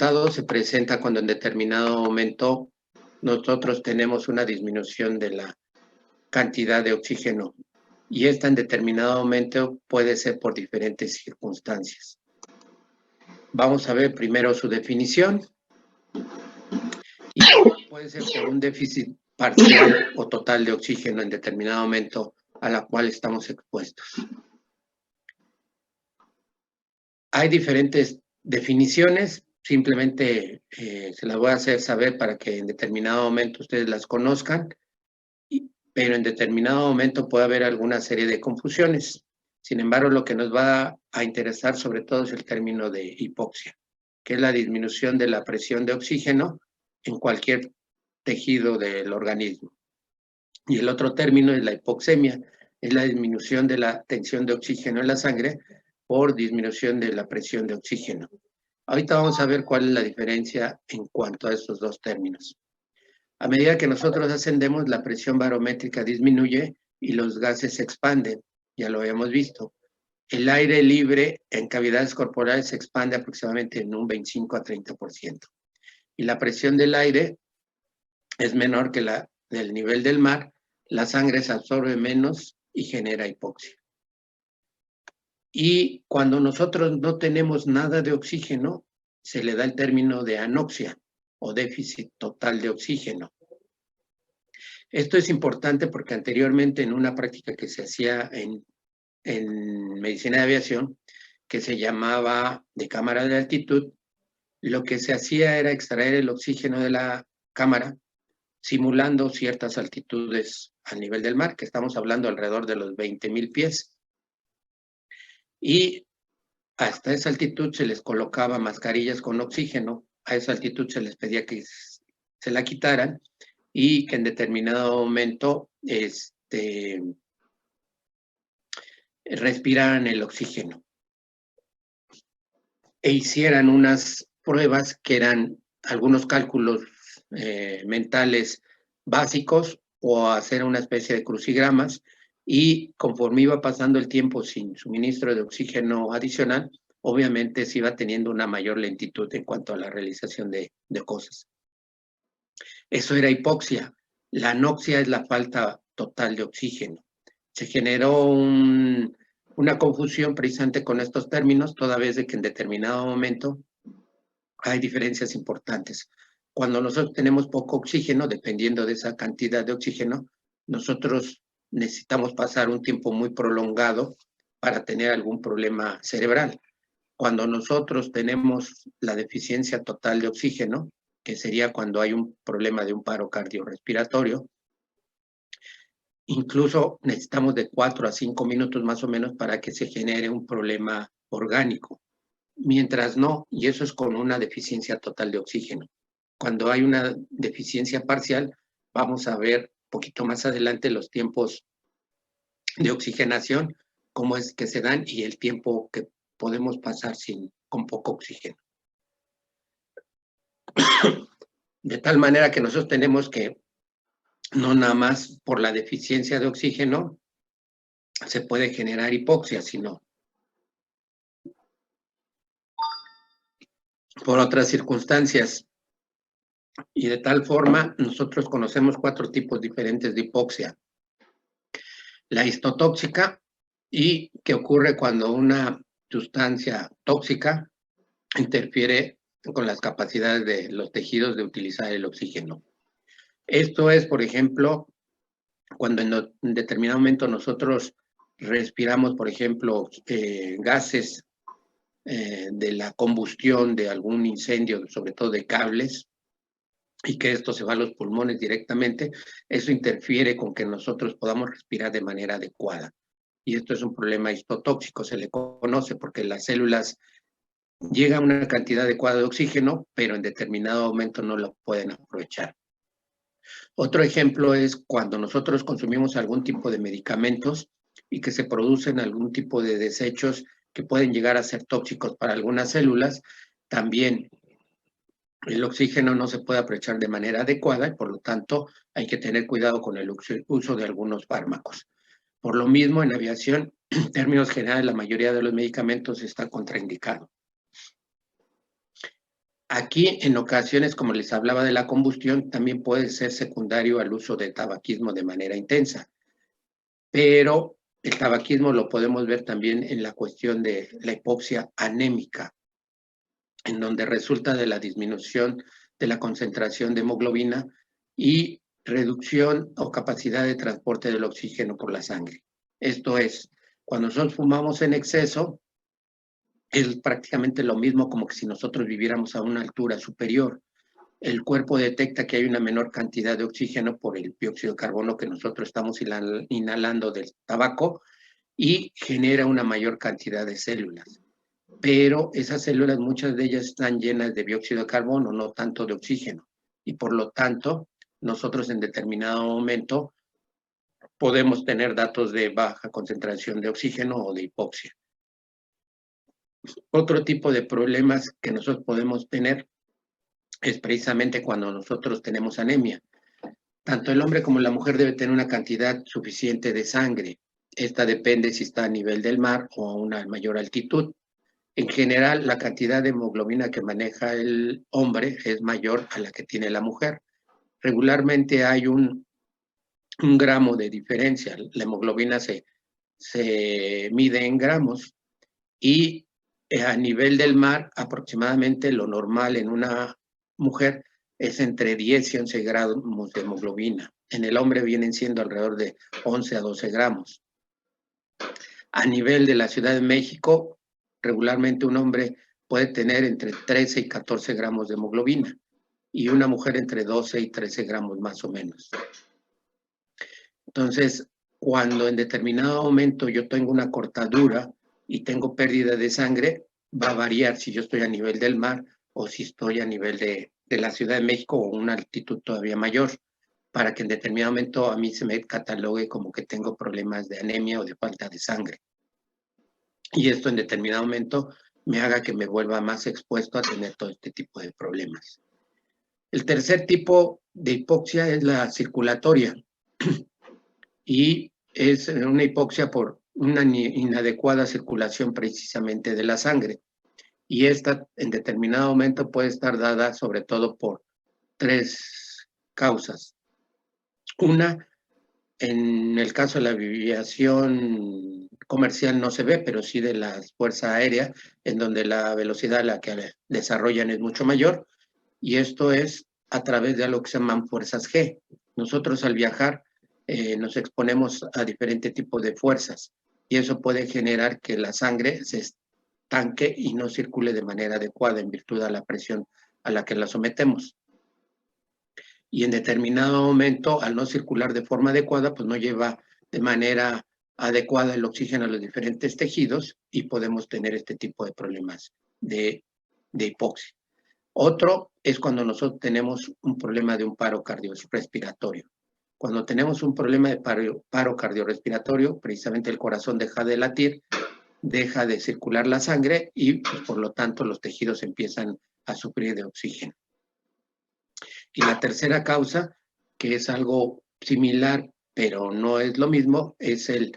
resultado se presenta cuando en determinado momento nosotros tenemos una disminución de la cantidad de oxígeno y esta en determinado momento puede ser por diferentes circunstancias. Vamos a ver primero su definición y puede ser por un déficit parcial o total de oxígeno en determinado momento a la cual estamos expuestos. Hay diferentes definiciones, simplemente se las voy a hacer saber para que en determinado momento ustedes las conozcan, pero en determinado momento puede haber alguna serie de confusiones. Sin embargo, lo que nos va a interesar sobre todo es el término de hipoxia, que es la disminución de la presión de oxígeno en cualquier tejido del organismo. Y el otro término es la hipoxemia, es la disminución de la tensión de oxígeno en la sangre por disminución de la presión de oxígeno. Ahorita vamos a ver cuál es la diferencia en cuanto a estos dos términos. A medida que nosotros ascendemos, la presión barométrica disminuye y los gases se expanden, ya lo habíamos visto. El aire libre en cavidades corporales se expande aproximadamente en un 25 a 30%. Y la presión del aire es menor que la del nivel del mar, la sangre se absorbe menos y genera hipoxia. Y cuando nosotros no tenemos nada de oxígeno, se le da el término de anoxia o déficit total de oxígeno. Esto es importante porque anteriormente en una práctica que se hacía en medicina de aviación, que se llamaba de cámara de altitud, lo que se hacía era extraer el oxígeno de la cámara simulando ciertas altitudes al nivel del mar, que estamos hablando alrededor de los 20,000 pies. Y hasta esa altitud se les colocaba mascarillas con oxígeno, a esa altitud se les pedía que se la quitaran y que en determinado momento respiraran el oxígeno e hicieran unas pruebas que eran algunos cálculos mentales básicos o hacer una especie de crucigramas y conforme iba pasando el tiempo sin suministro de oxígeno adicional, obviamente se iba teniendo una mayor lentitud en cuanto a la realización de cosas. Eso era hipoxia. La anoxia es la falta total de oxígeno. Se generó una confusión precisamente con estos términos, toda vez de que en determinado momento hay diferencias importantes. Cuando nosotros tenemos poco oxígeno, dependiendo de esa cantidad de oxígeno, nosotros necesitamos pasar un tiempo muy prolongado para tener algún problema cerebral. Cuando nosotros tenemos la deficiencia total de oxígeno, que sería cuando hay un problema de un paro cardiorrespiratorio, incluso necesitamos de 4 a 5 minutos más o menos para que se genere un problema orgánico. Mientras no, y eso es con una deficiencia total de oxígeno. Cuando hay una deficiencia parcial, vamos a ver un poquito más adelante los tiempos de oxigenación, cómo es que se dan y el tiempo que podemos pasar con poco oxígeno. De tal manera que nosotros tenemos que, no nada más por la deficiencia de oxígeno, se puede generar hipoxia, sino por otras circunstancias. Y de tal forma, nosotros conocemos 4 tipos diferentes de hipoxia. La histotóxica, y que ocurre cuando una sustancia tóxica interfiere con las capacidades de los tejidos de utilizar el oxígeno. Esto es, por ejemplo, cuando en determinado momento nosotros respiramos, por ejemplo, gases de la combustión de algún incendio, sobre todo de cables, y que esto se va a los pulmones directamente, eso interfiere con que nosotros podamos respirar de manera adecuada. Y esto es un problema histotóxico, se le conoce porque las células llegan a una cantidad adecuada de oxígeno, pero en determinado momento no lo pueden aprovechar. Otro ejemplo es cuando nosotros consumimos algún tipo de medicamentos y que se producen algún tipo de desechos que pueden llegar a ser tóxicos para algunas células, también el oxígeno no se puede aprovechar de manera adecuada y por lo tanto hay que tener cuidado con el uso de algunos fármacos. Por lo mismo, en aviación, en términos generales, la mayoría de los medicamentos está contraindicado. Aquí, en ocasiones, como les hablaba de la combustión, también puede ser secundario al uso de tabaquismo de manera intensa, pero el tabaquismo lo podemos ver también en la cuestión de la hipoxia anémica, en donde resulta de la disminución de la concentración de hemoglobina y reducción o capacidad de transporte del oxígeno por la sangre. Esto es, cuando nosotros fumamos en exceso, es prácticamente lo mismo como que si nosotros viviéramos a una altura superior. El cuerpo detecta que hay una menor cantidad de oxígeno por el dióxido de carbono que nosotros estamos inhalando del tabaco y genera una mayor cantidad de células. Pero esas células, muchas de ellas están llenas de dióxido de carbono, no tanto de oxígeno. Y por lo tanto, nosotros en determinado momento podemos tener datos de baja concentración de oxígeno o de hipoxia. Otro tipo de problemas que nosotros podemos tener es precisamente cuando nosotros tenemos anemia. Tanto el hombre como la mujer debe tener una cantidad suficiente de sangre. Esta depende si está a nivel del mar o a una mayor altitud. En general, la cantidad de hemoglobina que maneja el hombre es mayor a la que tiene la mujer. Regularmente hay un gramo de diferencia. La hemoglobina se mide en gramos y a nivel del mar, aproximadamente lo normal en una mujer es entre 10 y 11 gramos de hemoglobina. En el hombre vienen siendo alrededor de 11 a 12 gramos. A nivel de la Ciudad de México, regularmente un hombre puede tener entre 13 y 14 gramos de hemoglobina y una mujer entre 12 y 13 gramos más o menos. Entonces, cuando en determinado momento yo tengo una cortadura y tengo pérdida de sangre, va a variar si yo estoy a nivel del mar o si estoy a nivel de la Ciudad de México o una altitud todavía mayor, para que en determinado momento a mí se me catalogue como que tengo problemas de anemia o de falta de sangre. Y esto en determinado momento me haga que me vuelva más expuesto a tener todo este tipo de problemas. El tercer tipo de hipoxia es la circulatoria y es una hipoxia por una inadecuada circulación precisamente de la sangre. Y esta en determinado momento puede estar dada sobre todo por tres causas. Una, en el caso de la aviación comercial no se ve, pero sí de la Fuerza Aérea, en donde la velocidad a la que desarrollan es mucho mayor, y esto es a través de algo que se llaman fuerzas G. Nosotros al viajar nos exponemos a diferentes tipos de fuerzas, y eso puede generar que la sangre se estanque y no circule de manera adecuada en virtud de la presión a la que la sometemos. Y en determinado momento, al no circular de forma adecuada, pues no lleva de manera adecuada el oxígeno a los diferentes tejidos y podemos tener este tipo de problemas de hipoxia. Otro es cuando nosotros tenemos un problema de un paro cardiorrespiratorio. Cuando tenemos un problema de paro cardiorrespiratorio, precisamente el corazón deja de latir, deja de circular la sangre y pues, por lo tanto los tejidos empiezan a sufrir de oxígeno. Y la tercera causa, que es algo similar, pero no es lo mismo, es el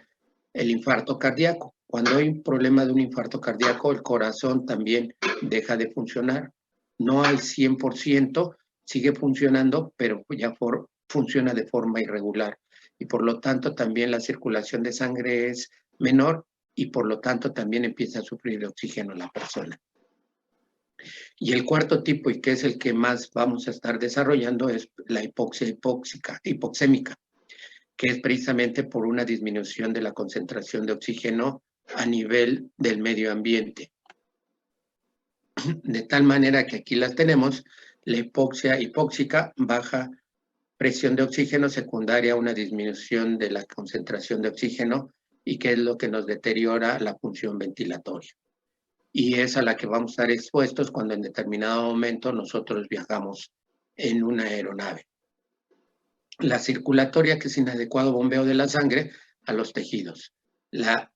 infarto cardíaco. Cuando hay un problema de un infarto cardíaco, el corazón también deja de funcionar. No al 100%, sigue funcionando, pero ya funciona de forma irregular. Y por lo tanto también la circulación de sangre es menor y por lo tanto también empieza a sufrir de oxígeno la persona. Y el cuarto tipo, y que es el que más vamos a estar desarrollando, es la hipoxia hipoxémica, que es precisamente por una disminución de la concentración de oxígeno a nivel del medio ambiente. De tal manera que aquí las tenemos, la hipoxia hipóxica, baja presión de oxígeno secundaria a una disminución de la concentración de oxígeno y que es lo que nos deteriora la función ventilatoria. Y es a la que vamos a estar expuestos cuando en determinado momento nosotros viajamos en una aeronave. La circulatoria, que es inadecuado bombeo de la sangre a los tejidos. La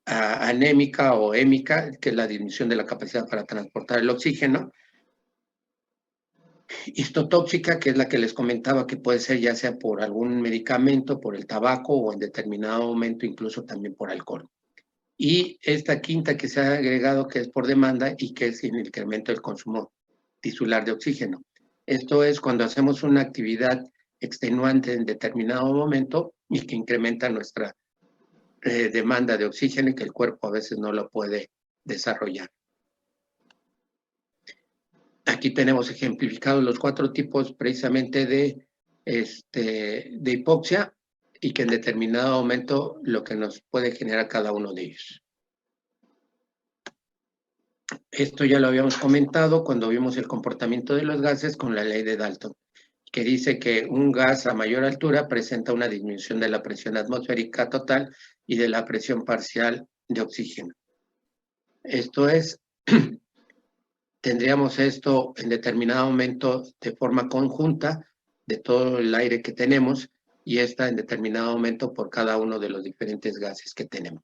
anémica o hémica, que es la disminución de la capacidad para transportar el oxígeno. Histotóxica, que es la que les comentaba que puede ser ya sea por algún medicamento, por el tabaco o en determinado momento incluso también por alcohol. Y esta quinta que se ha agregado que es por demanda y que es el incremento del consumo tisular de oxígeno. Esto es cuando hacemos una actividad extenuante en determinado momento y que incrementa nuestra demanda de oxígeno y que el cuerpo a veces no lo puede desarrollar. Aquí tenemos ejemplificados los 4 tipos precisamente de hipoxia y que en determinado momento lo que nos puede generar cada uno de ellos. Esto ya lo habíamos comentado cuando vimos el comportamiento de los gases con la ley de Dalton, que dice que un gas a mayor altura presenta una disminución de la presión atmosférica total y de la presión parcial de oxígeno. Esto es, tendríamos esto en determinado momento de forma conjunta de todo el aire que tenemos y esta en determinado momento por cada uno de los diferentes gases que tenemos.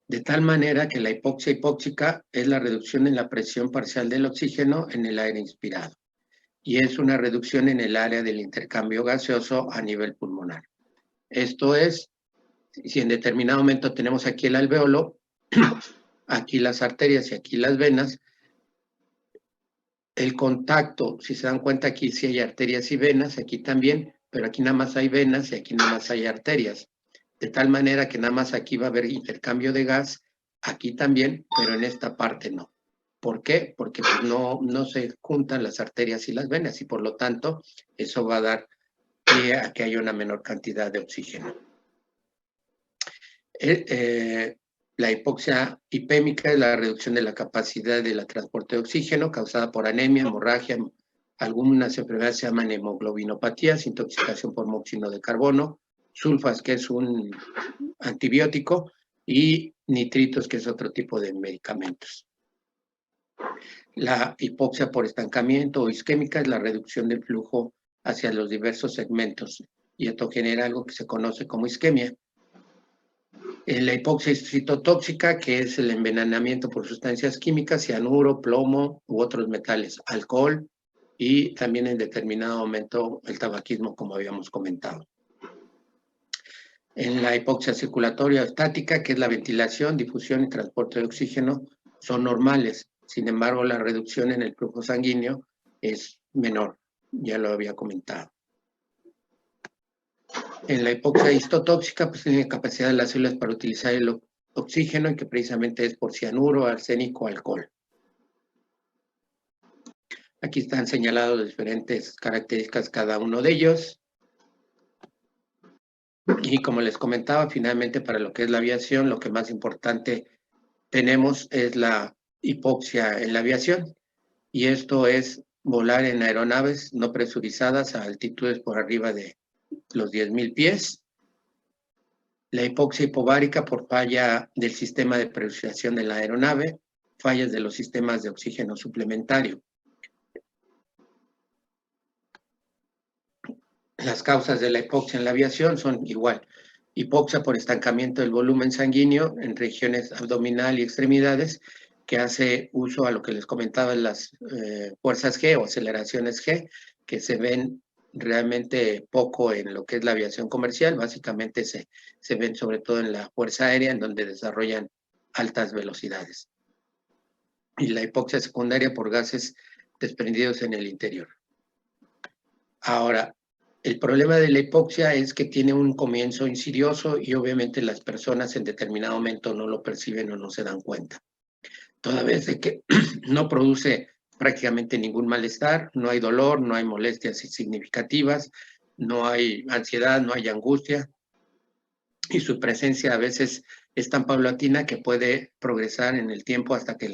De tal manera que la hipoxia hipóxica es la reducción en la presión parcial del oxígeno en el aire inspirado y es una reducción en el área del intercambio gaseoso a nivel pulmonar. Esto es, si en determinado momento tenemos aquí el alveolo, aquí las arterias y aquí las venas, el contacto, si se dan cuenta aquí sí hay arterias y venas, aquí también, pero aquí nada más hay venas y aquí nada más hay arterias. De tal manera que nada más aquí va a haber intercambio de gas, aquí también, pero en esta parte no. ¿Por qué? Porque pues no se juntan las arterias y las venas y por lo tanto eso va a dar pie a que haya una menor cantidad de oxígeno. La hipoxia hipémica es la reducción de la capacidad de la transporte de oxígeno causada por anemia, hemorragia, algunas enfermedades se llaman hemoglobinopatías, intoxicación por monóxido de carbono, sulfas, que es un antibiótico, y nitritos, que es otro tipo de medicamentos. La hipoxia por estancamiento o isquémica es la reducción del flujo hacia los diversos segmentos, y esto genera algo que se conoce como isquemia. La hipoxia citotóxica, que es el envenenamiento por sustancias químicas, cianuro, plomo u otros metales, alcohol y también en determinado momento el tabaquismo, como habíamos comentado. En la hipoxia circulatoria estática, que es la ventilación, difusión y transporte de oxígeno, son normales. Sin embargo, la reducción en el flujo sanguíneo es menor, ya lo había comentado. En la hipoxia histotóxica, pues tiene capacidad de las células para utilizar el oxígeno, y que precisamente es por cianuro, arsénico, alcohol. Aquí están señalados diferentes características cada uno de ellos. Y como les comentaba, finalmente para lo que es la aviación, lo que más importante tenemos es la hipoxia en la aviación. Y esto es volar en aeronaves no presurizadas a altitudes por arriba de los 10,000 pies. La hipoxia hipovárica por falla del sistema de presurización de la aeronave, fallas de los sistemas de oxígeno suplementario. Las causas de la hipoxia en la aviación son igual: hipoxia por estancamiento del volumen sanguíneo en regiones abdominal y extremidades, que hace uso a lo que les comentaba, las fuerzas G o aceleraciones G, que se ven realmente poco en lo que es la aviación comercial. Básicamente se ven sobre todo en la fuerza aérea, en donde desarrollan altas velocidades. Y la hipoxia secundaria por gases desprendidos en el interior. Ahora, el problema de la hipoxia es que tiene un comienzo insidioso y obviamente las personas en determinado momento no lo perciben o no se dan cuenta. Toda vez de que no produce prácticamente ningún malestar, no hay dolor, no hay molestias significativas, no hay ansiedad, no hay angustia, y su presencia a veces es tan paulatina que puede progresar en el tiempo hasta que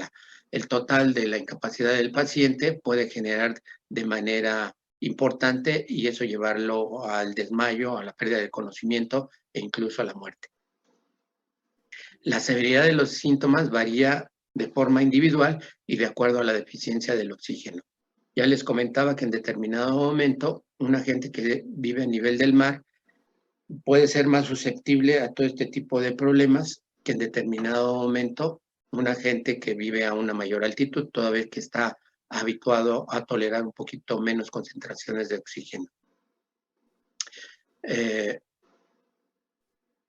el total de la incapacidad del paciente puede generar de manera importante y eso llevarlo al desmayo, a la pérdida de conocimiento e incluso a la muerte. La severidad de los síntomas varía de forma individual y de acuerdo a la deficiencia del oxígeno. Ya les comentaba que en determinado momento una gente que vive a nivel del mar puede ser más susceptible a todo este tipo de problemas que en determinado momento una gente que vive a una mayor altitud, toda vez que está habituado a tolerar un poquito menos concentraciones de oxígeno.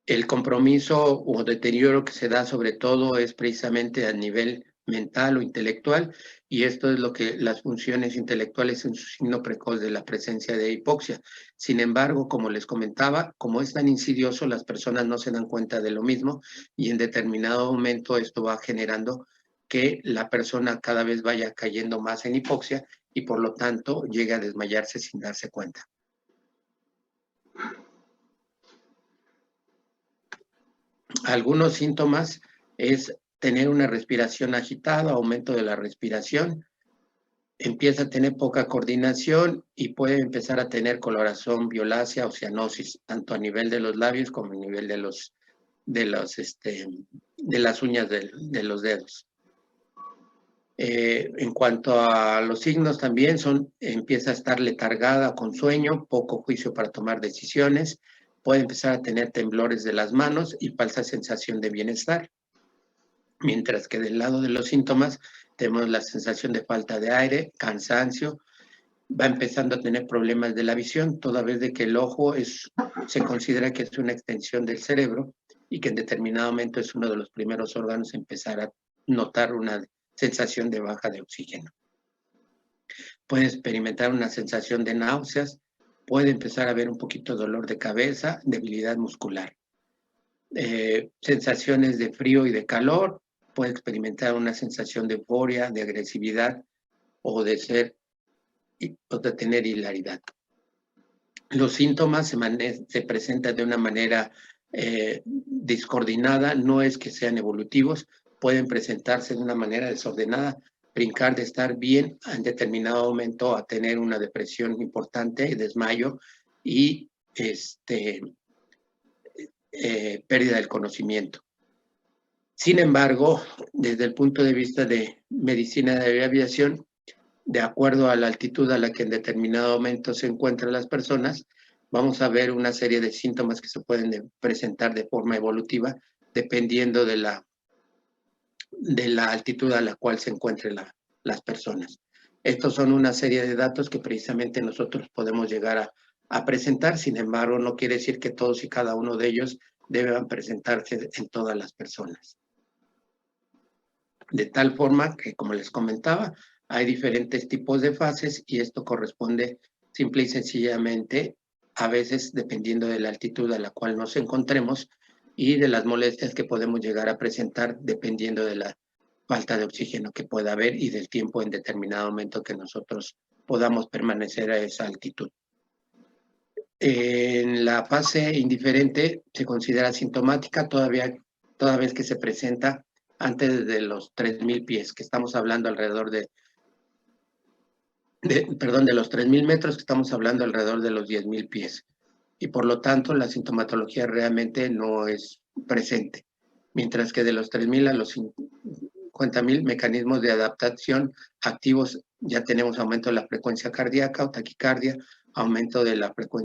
El compromiso o deterioro que se da sobre todo es precisamente a nivel mental o intelectual, y esto es lo que las funciones intelectuales en su signo precoz de la presencia de hipoxia. Sin embargo, como les comentaba, como es tan insidioso, las personas no se dan cuenta de lo mismo y en determinado momento esto va generando que la persona cada vez vaya cayendo más en hipoxia y por lo tanto llegue a desmayarse sin darse cuenta. Algunos síntomas es tener una respiración agitada, aumento de la respiración, empieza a tener poca coordinación y puede empezar a tener coloración violácea o cianosis, tanto a nivel de los labios como a nivel de las uñas de los dedos. En cuanto a los signos también empieza a estar letargada con sueño, poco juicio para tomar decisiones, puede empezar a tener temblores de las manos y falsa sensación de bienestar. Mientras que del lado de los síntomas tenemos la sensación de falta de aire, cansancio, va empezando a tener problemas de la visión, toda vez de que el ojo se considera que es una extensión del cerebro y que en determinado momento es uno de los primeros órganos a empezar a notar una sensación de baja de oxígeno. Puede experimentar una sensación de náuseas, puede empezar a ver un poquito de dolor de cabeza, debilidad muscular. Sensaciones de frío y de calor, puede experimentar una sensación de euforia, de agresividad o de tener hilaridad. Los síntomas se presentan de una manera discoordinada, no es que sean evolutivos, pueden presentarse de una manera desordenada, brincar de estar bien en determinado momento a tener una depresión importante, desmayo y pérdida del conocimiento. Sin embargo, desde el punto de vista de medicina de aviación, de acuerdo a la altitud a la que en determinado momento se encuentran las personas, vamos a ver una serie de síntomas que se pueden presentar de forma evolutiva dependiendo de la altitud a la cual se encuentren las personas. Estos son una serie de datos que precisamente nosotros podemos llegar a presentar, sin embargo, no quiere decir que todos y cada uno de ellos deban presentarse en todas las personas. De tal forma que, como les comentaba, hay diferentes tipos de fases y esto corresponde simple y sencillamente, a veces dependiendo de la altitud a la cual nos encontremos y de las molestias que podemos llegar a presentar dependiendo de la falta de oxígeno que pueda haber y del tiempo en determinado momento que nosotros podamos permanecer a esa altitud. En la fase indiferente se considera sintomática toda vez que se presenta antes de los 3,000 pies, que estamos hablando alrededor de los 3,000 metros, que estamos hablando alrededor de los 10,000 pies. Y por lo tanto, la sintomatología realmente no es presente. Mientras que de los 3,000 a los 50,000 mecanismos de adaptación activos, ya tenemos aumento de la frecuencia cardíaca o taquicardia, aumento de la frecuencia